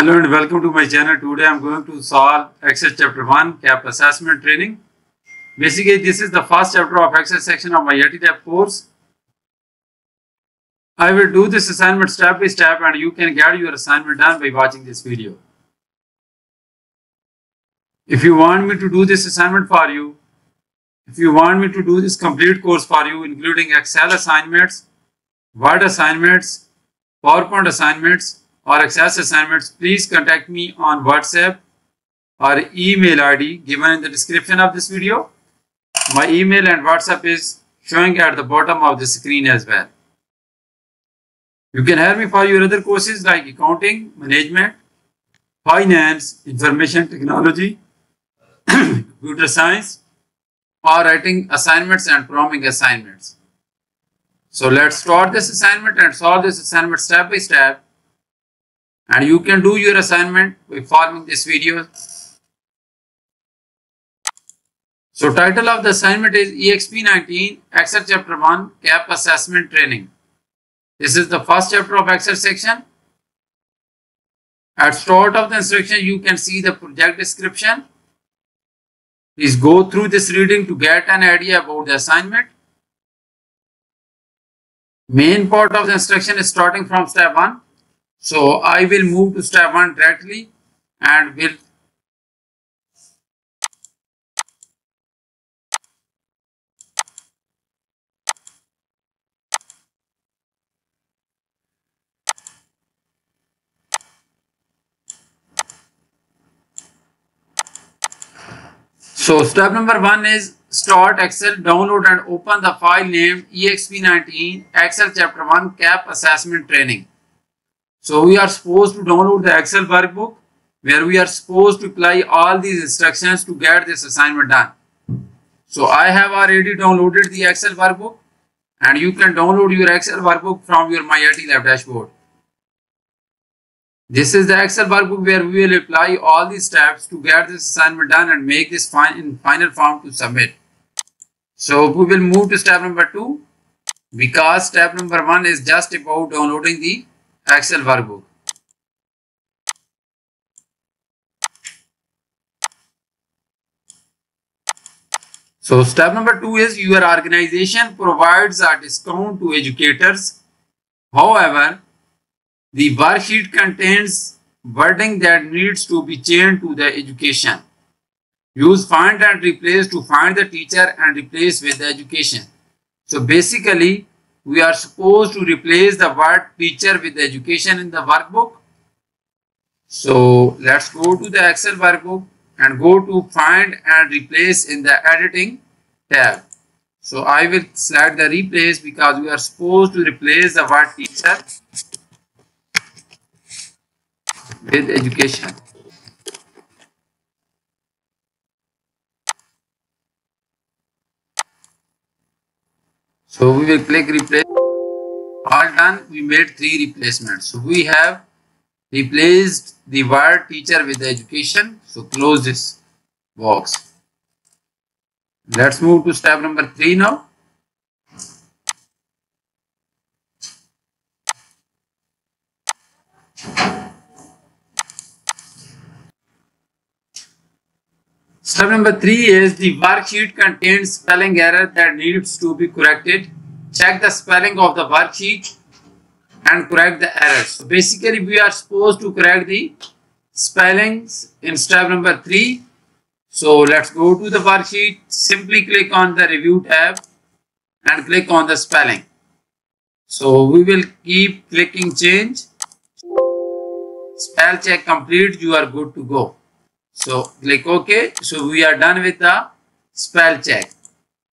Hello and welcome to my channel. Today I am going to solve Excel chapter 1 CAP assessment training. Basically this is the first chapter of Excel section of my ATTAP course. I will do this assignment step by step and you can get your assignment done by watching this video. If you want me to do this assignment for you, if you want me to do this complete course for you including Excel assignments, Word assignments, PowerPoint assignments or Access assignments, please contact me on WhatsApp or email ID given in the description of this video. My email and WhatsApp is showing at the bottom of the screen as well. You can help me for your other courses like accounting, management, finance, information technology, computer science, or writing assignments and programming assignments. So let's start this assignment and solve this assignment step by step. And you can do your assignment by following this video. So title of the assignment is EXP19 Excel chapter 1 CAP assessment training. This is the first chapter of Excel section. At start of the instruction you can see the project description. Please go through this reading to get an idea about the assignment. Main part of the instruction is starting from step 1. So I will move to step 1 directly and will So step number 1 is start Excel, download and open the file named EXP19 Excel chapter 1 CAP assessment training. So we are supposed to download the Excel workbook where we are supposed to apply all these instructions to get this assignment done. So I have already downloaded the Excel workbook and you can download your Excel workbook from your My IT Lab dashboard. This is the Excel workbook where we will apply all these steps to get this assignment done and make this in final form to submit. So we will move to step number 2 because step number 1 is just about downloading the Excel workbook. So step number 2 is your organization provides a discount to educators. However, the worksheet contains wording that needs to be changed to the education. Use find and replace to find the teacher and replace with the education. So basically we are supposed to replace the word teacher with the education in the workbook. So let's go to the Excel workbook and go to find and replace in the editing tab. So I will select the replace because we are supposed to replace the word teacher with education. So we will click replace. All done. We made 3 replacements. So we have replaced the word teacher with the education. So close this box. Let's move to step number 3 now. Step number 3 is the worksheet contains spelling error that needs to be corrected. Check the spelling of the worksheet and correct the errors. So basically we are supposed to correct the spellings in step number 3. So let's go to the worksheet. Simply click on the review tab and click on the spelling. So we will keep clicking change. Spell check complete. You are good to go. So click OK. So we are done with the spell check.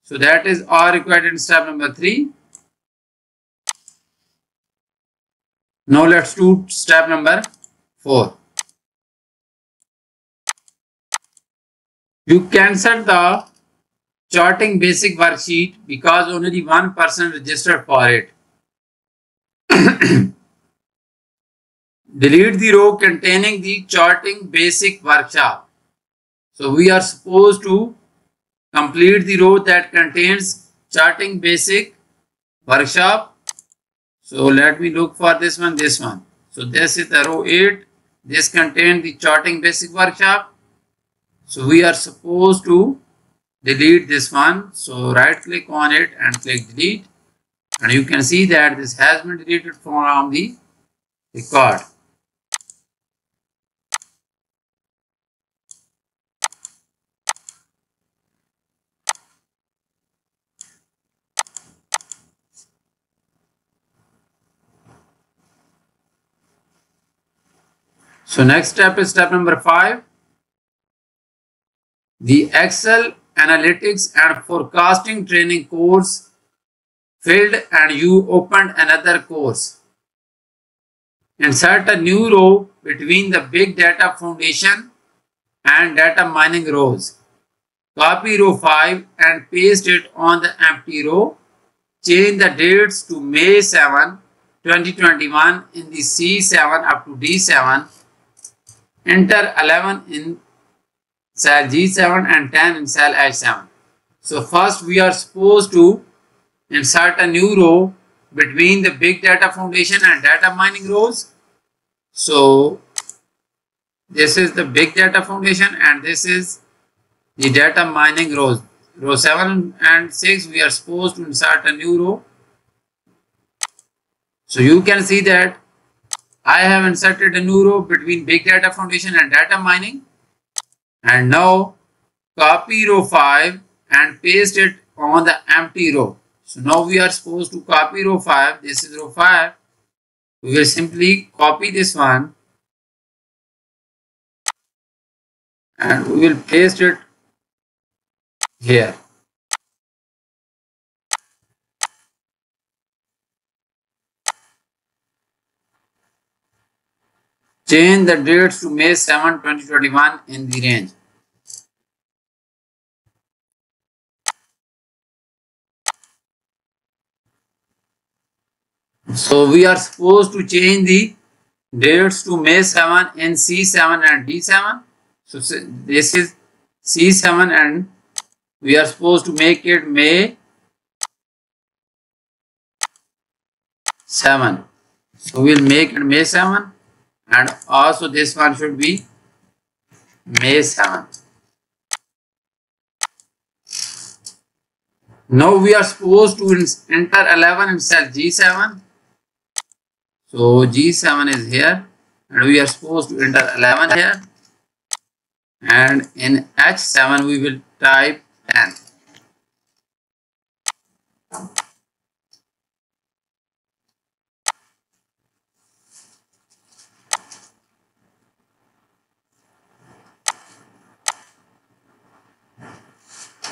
So that is all required in step number 3. Now let's do step number 4. You cancel the charting basic worksheet because only one person registered for it. Delete the row containing the charting basic workshop. So we are supposed to complete the row that contains charting basic workshop. So let me look for this one. So this is the row 8 this contains the charting basic workshop. So we are supposed to delete this one. So right click on it and click delete. And you can see that this has been deleted from the record. So next step is step number 5. The Excel Analytics and Forecasting Training course failed and you opened another course. Insert a new row between the Big Data Foundation and Data Mining rows. Copy row 5 and paste it on the empty row. Change the dates to May 7, 2021 in the C7 up to D7. Enter 11 in cell G7 and 10 in cell H7. So first we are supposed to insert a new row between the Big Data Foundation and Data Mining rows. So this is the Big Data Foundation and this is the Data Mining rows. Row 7 and 6 we are supposed to insert a new row. So you can see that I have inserted a new row between Big Data Foundation and Data Mining. And now copy row 5 and paste it on the empty row. So now we are supposed to copy row 5. This is row 5. We will simply copy this one and we will paste it here. Change the dates to May 7, 2021 in the range. So we are supposed to change the dates to May 7 in C7 and D7. So this is C7 and we are supposed to make it May 7. So we'll make it May 7. And also this one should be May 7. Now we are supposed to enter 11 in cell G7. So G7 is here and we are supposed to enter 11 here. And in H7 we will type 10.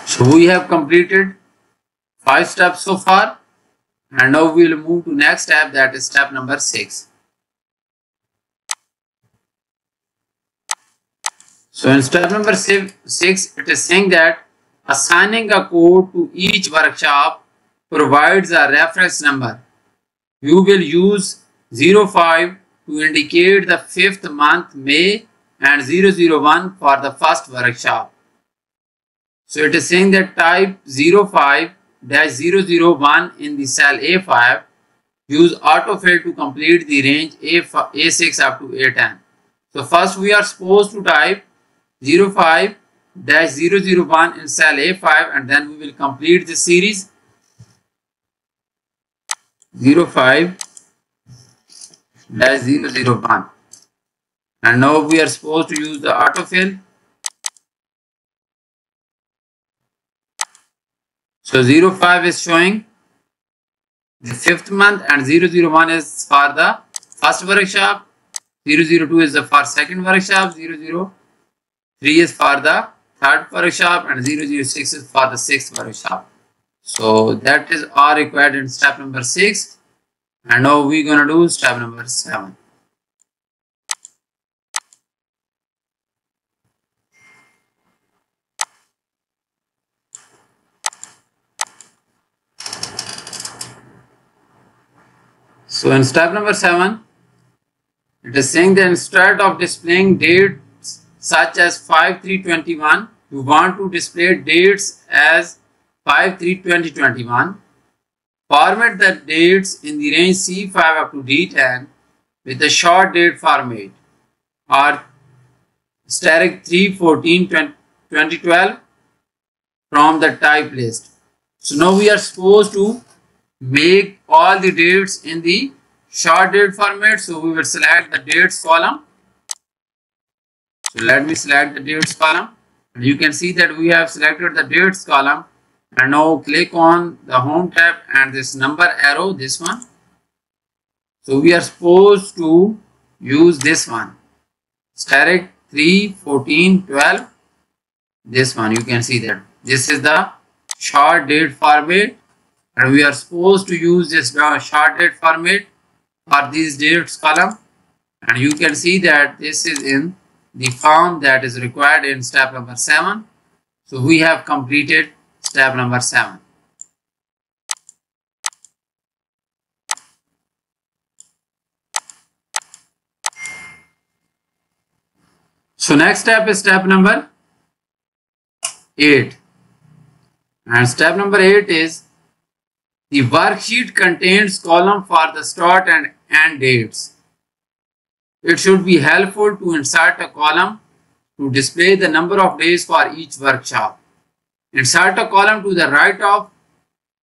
So we have completed 5 steps so far and now we will move to next step, that is step number 6. So in step number 6 it is saying that assigning a code to each workshop provides a reference number. You will use 05 to indicate the 5th month May and 001 for the first workshop. So it is saying that type 05-001 in the cell A5. Use autofill to complete the range A6 up to A10. So first we are supposed to type 05-001 in cell A5 and then we will complete the series. 05-001 and now we are supposed to use the autofill. So 05 is showing the 5th month and 001 is for the first workshop, 002 is for second workshop, 003 is for the third workshop and 006 is for the 6th workshop. So that is all required in step number 6 and now we're going to do step number 7. So in step number 7, it is saying that instead of displaying dates such as 5/3/21, you want to display dates as 5/3/2021. Format the dates in the range C5 up to D10 with the short date format. or asterisk 3, 14, 2012 from the type list. So now we are supposed to make all the dates in the short date format. So we will select the dates column. So let me select the dates column. And you can see that we have selected the dates column. And now click on the home tab and this number arrow, this one. So we are supposed to use this one. Asterisk 3, 14, 12. This one, you can see that. This is the short date format. And we are supposed to use this short date format for these dates column. And you can see that this is in the form that is required in step number 7. So we have completed step number 7. So next step is step number 8. And step number 8 is the worksheet contains column for the start and end dates. It should be helpful to insert a column to display the number of days for each workshop. Insert a column to the right of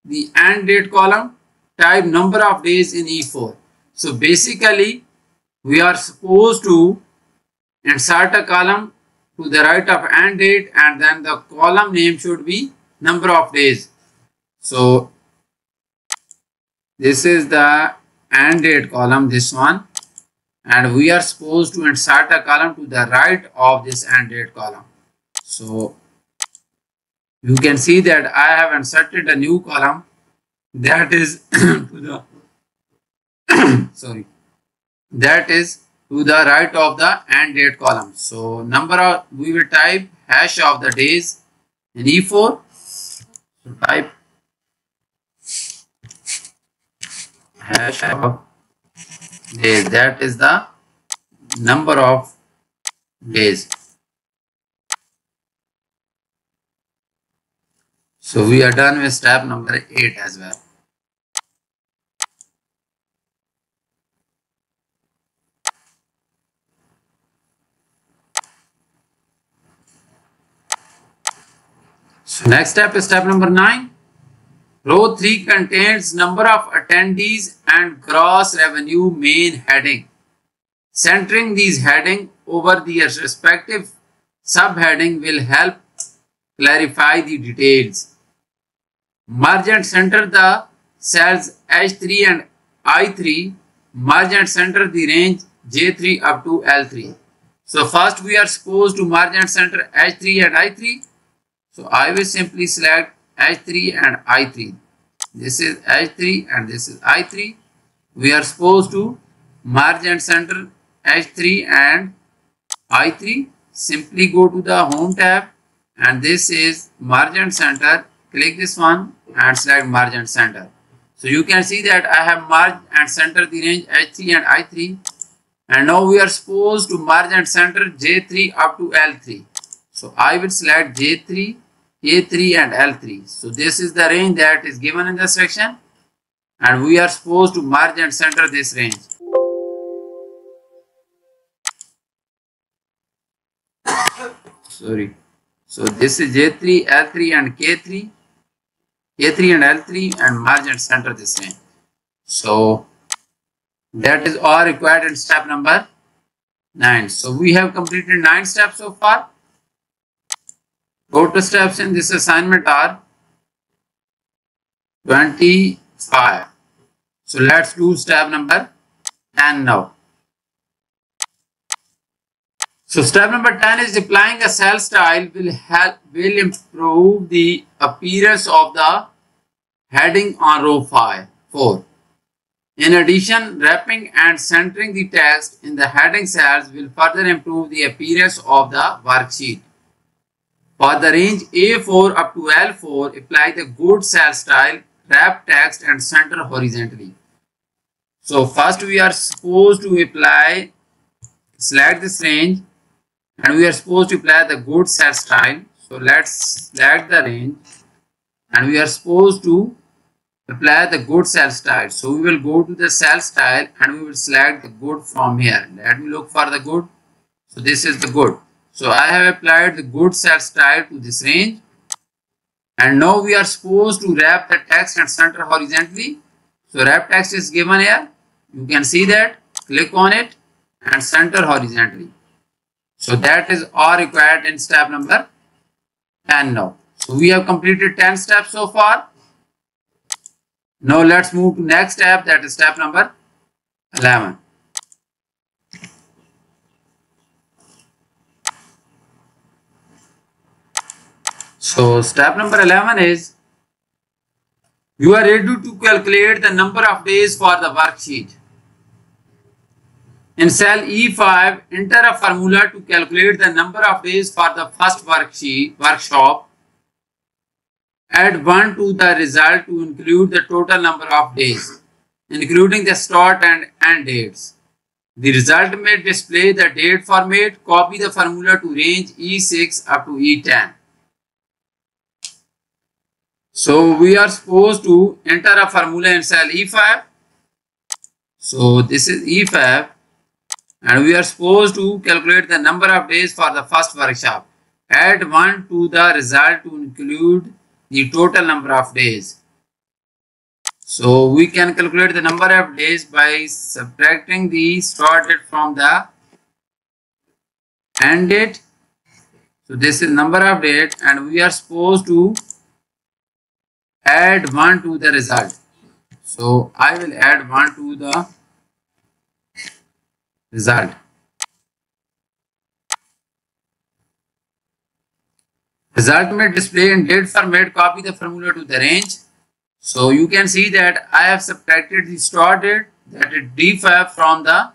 the end date column. Type number of days in E4. So basically we are supposed to insert a column to the right of end date, and then the column name should be number of days. So this is the end date column, this one, and we are supposed to insert a column to the right of this end date column. So you can see that I have inserted a new column that is to the sorry, that is to the right of the end date column. So we will type hash of the days in E4. So type hash of days, that is the number of days. So we are done with step number 8 as well. So next step is step number 9. Row 3 contains number of attendees and gross revenue main heading. Centering these heading over the respective subheading will help clarify the details. Merge and center the cells H3 and I3. Merge and center the range J3 up to L3. So first we are supposed to merge and center H3 and I3. So I will simply select H3 and I3. This is H3 and this is I3. We are supposed to merge and center H3 and I3. Simply go to the home tab and this is merge and center. Click this one and select merge and center. So you can see that I have merged and centered the range H3 and I3. And now we are supposed to merge and center J3 up to L3. So I will select J3, A3 and L3. So this is the range that is given in the section, and we are supposed to merge and center this range. Sorry. So this is J3, L3 and K3, A3 and L3, and merge and center this range. So that is all required in step number 9. So we have completed 9 steps so far. Total steps in this assignment are 25. So let's do step number 10 now. So step number 10 is applying a cell style will improve the appearance of the heading on row 4. In addition, wrapping and centering the text in the heading cells will further improve the appearance of the worksheet. For the range A4 up to L4, apply the good cell style, wrap text and center horizontally. So first we are supposed to select this range, and we are supposed to apply the good cell style. So let's select the range and we are supposed to apply the good cell style. So we will go to the cell style and we will select the good from here. Let me look for the good. So this is the good. So I have applied the good set style to this range. And now we are supposed to wrap the text and center horizontally. So wrap text is given here. You can see that. Click on it and center horizontally. So that is all required in step number 10 now. So we have completed 10 steps so far. Now let's move to next step, that is step number 11. So step number 11 is you are ready to calculate the number of days for the worksheet. In cell E5, enter a formula to calculate the number of days for the first workshop. Add 1 to the result to include the total number of days, including the start and end dates. The result may display the date format. Copy the formula to range E6 up to E10. So we are supposed to enter a formula in cell E5. So this is E5 and we are supposed to calculate the number of days for the first workshop. Add 1 to the result to include the total number of days. So we can calculate the number of days by subtracting the start date from the end date. So this is number of date and we are supposed to add 1 to the result. So I will add 1 to the result. Result may display in date format. Copy the formula to the range. So you can see that I have subtracted the start date, that is D5 from the,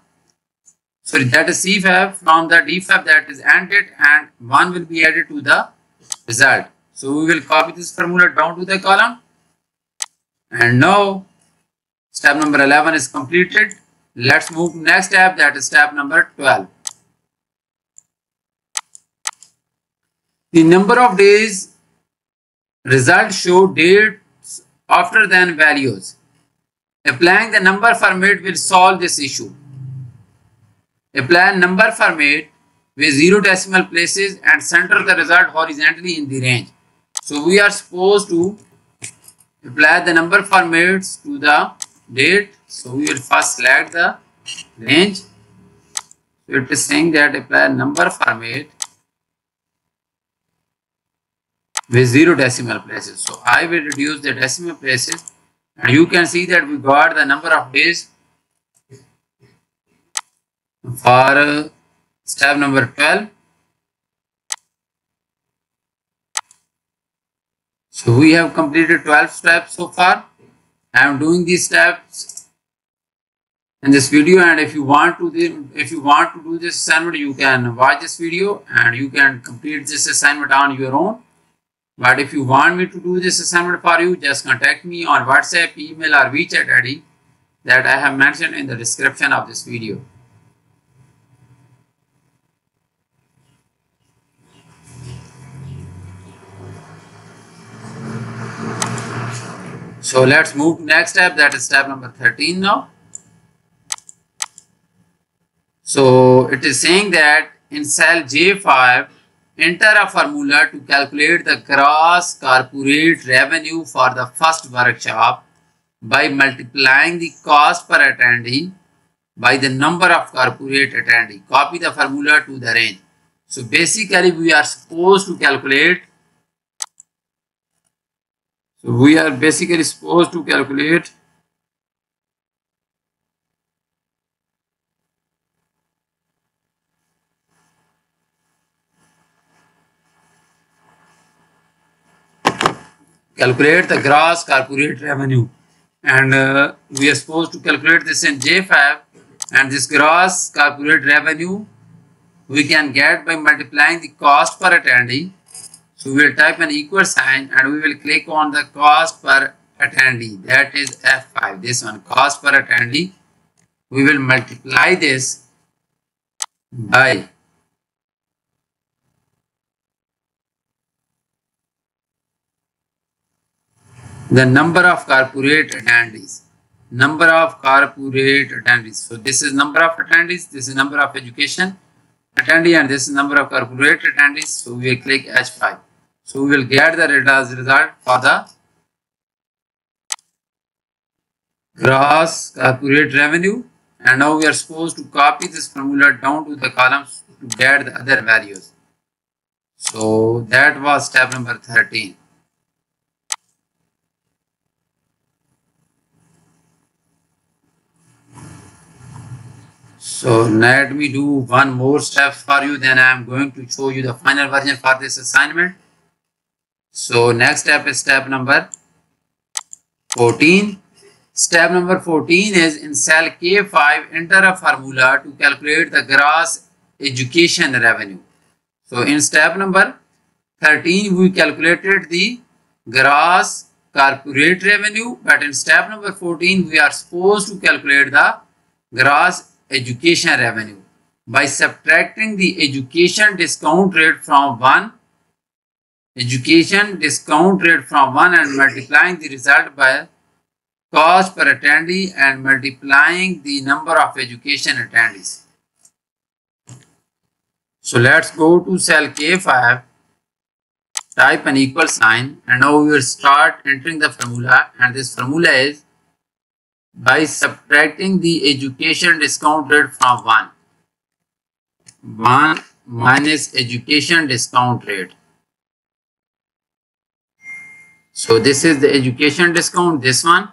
sorry, that is C5 from the D5, that is end date, and 1 will be added to the result. So we will copy this formula down to the column. And now step number 11 is completed. Let's move to next step, that is step number 12. The number of days results show dates after then values. Applying the number format will solve this issue. Apply number format with 0 decimal places and center the result horizontally in the range. So we are supposed to apply the number formats to the date. So we will first select the range. So it is saying that apply number format with 0 decimal places. So I will reduce the decimal places and you can see that we got the number of days for step number 12. So we have completed 12 steps so far. I am doing these steps in this video, and if you want to do this assignment, you can watch this video and you can complete this assignment on your own. But if you want me to do this assignment for you, just contact me on WhatsApp, email or WeChat ID that I have mentioned in the description of this video. So let's move to next step, that is step number 13 now. So it is saying that in cell J5, enter a formula to calculate the gross corporate revenue for the first workshop by multiplying the cost per attendee by the number of corporate attendee. Copy the formula to the range. So basically we are supposed to calculate. So we are basically supposed to calculate the gross corporate revenue, and we are supposed to calculate this in J5, and this gross corporate revenue we can get by multiplying the cost per attendee. So we will type an equal sign and we will click on the cost per attendee, that is F5, this one, cost per attendee. We will multiply this by the number of corporate attendees. So this is number of attendees, this is number of education. attendee and this is number of calculated attendees. So we will click H5. So we will get the result for the gross corporate revenue, and now we are supposed to copy this formula down to the columns to get the other values. So that was step number 13. So let me do one more step for you, then I am going to show you the final version for this assignment. So next step is step number 14. Step number 14 is in cell K5, enter a formula to calculate the gross education revenue. So in step number 13, we calculated the gross corporate revenue, but in step number 14, we are supposed to calculate the gross education revenue by subtracting the education discount rate from 1 and multiplying the result by cost per attendee and multiplying the number of education attendees. So let's go to cell K5, type an equal sign, and now we will start entering the formula, and this formula is by subtracting the education discount rate from 1 minus education discount rate. So this is the education discount, this one.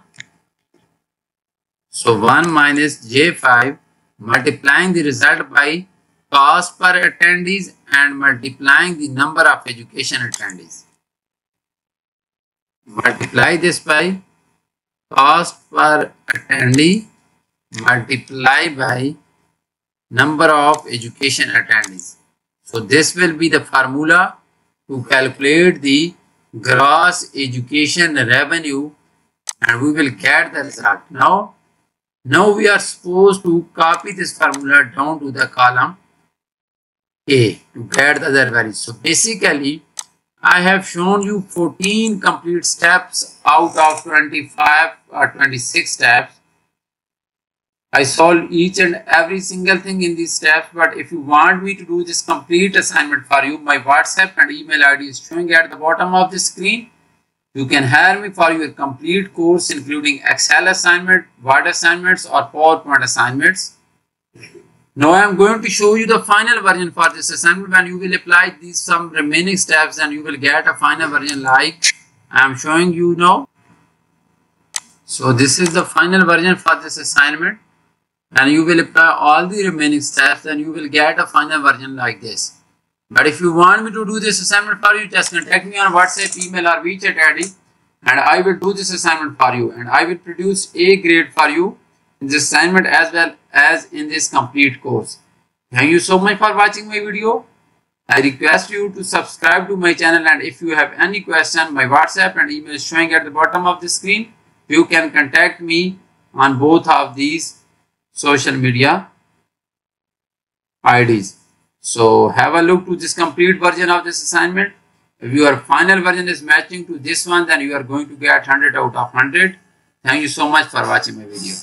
So 1 minus J5 multiplying the result by cost per attendees and multiplying the number of education attendees. Multiply this by cost per attendee multiply by number of education attendees. So this will be the formula to calculate the gross education revenue, and we will get the result. Now we are supposed to copy this formula down to the column A to get the other values. So basically, I have shown you 14 complete steps out of 25 or 26 steps. I solved each and every single thing in these steps, but if you want me to do this complete assignment for you, my WhatsApp and email ID is showing at the bottom of the screen. You can hire me for your complete course including Excel assignment, Word assignments or PowerPoint assignments. Now I am going to show you the final version for this assignment. When you will apply these some remaining steps, and you will get a final version like I am showing you now. So this is the final version for this assignment, and you will apply all the remaining steps, and you will get a final version like this. But if you want me to do this assignment for you, just contact me on WhatsApp, email or WeChat ID, and I will do this assignment for you, and I will produce A grade for you in this assignment as well as in this complete course. Thank you so much for watching my video. I request you to subscribe to my channel, and if you have any question, my WhatsApp and email is showing at the bottom of the screen. You can contact me on both of these social media IDs. So have a look to this complete version of this assignment. If your final version is matching to this one, then you are going to get 100 out of 100. Thank you so much for watching my video.